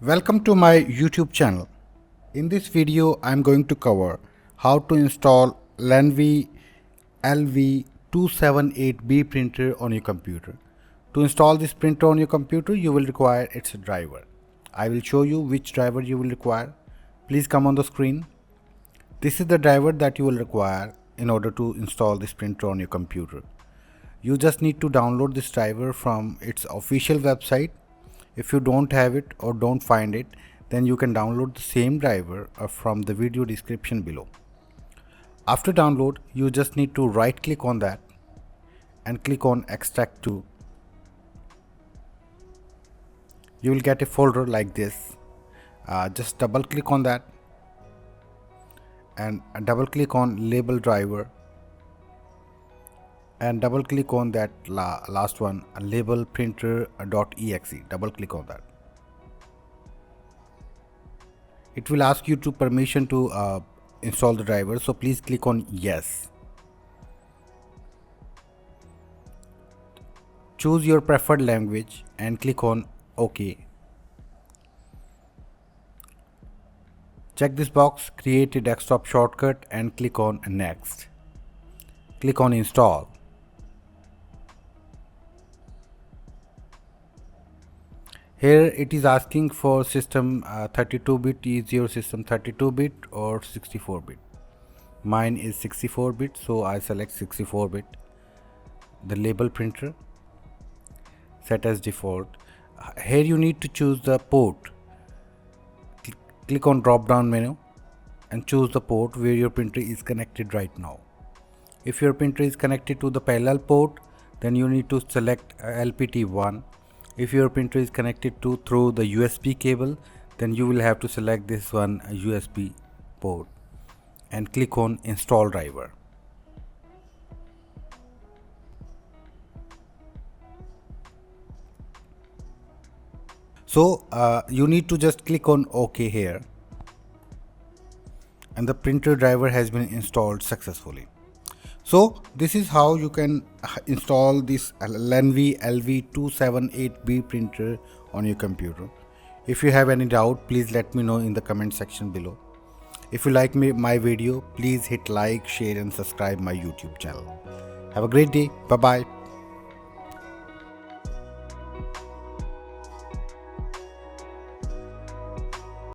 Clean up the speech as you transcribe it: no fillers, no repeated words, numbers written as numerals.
Welcome to my YouTube channel. In this video, I am going to cover how to install Lenvii LV 278B printer on your computer. To install this printer on your computer, you will require its driver. I will show you which driver you will require. Please come on the screen. This is the driver that you will require in order to install this printer on your computer. You just need to download this driver from its official website. If you don't have it or don't find it, then you can download the same driver from the video description below. After download, you just need to right click on that and click on extract to. You will get a folder like this. Just double click on that and double click on label driver and double click on that last one, label printer.exe. Double click on that. It will ask you to permission to install the driver, so please click on yes. Choose your preferred language and click on OK. Check this box, create a desktop shortcut and click on next. Click on install. Here it is asking for system 32-bit. Is your system 32-bit or 64-bit? Mine is 64-bit, so I select 64-bit. The label printer, set as default. Here you need to choose the port. Click on drop down menu and choose the port where your printer is connected right now. If your printer is connected to the parallel port, then you need to select LPT1. If your printer is connected to through the USB cable, then you will have to select this one, a USB port, and click on install driver. So you need to just click on OK here, and the printer driver has been installed successfully. So this is how you can install this Lenvii LV 278B printer on your computer. If you have any doubt, please let me know in the comment section below. If you like my video, please hit like, share and subscribe my YouTube channel. Have a great day. Bye bye.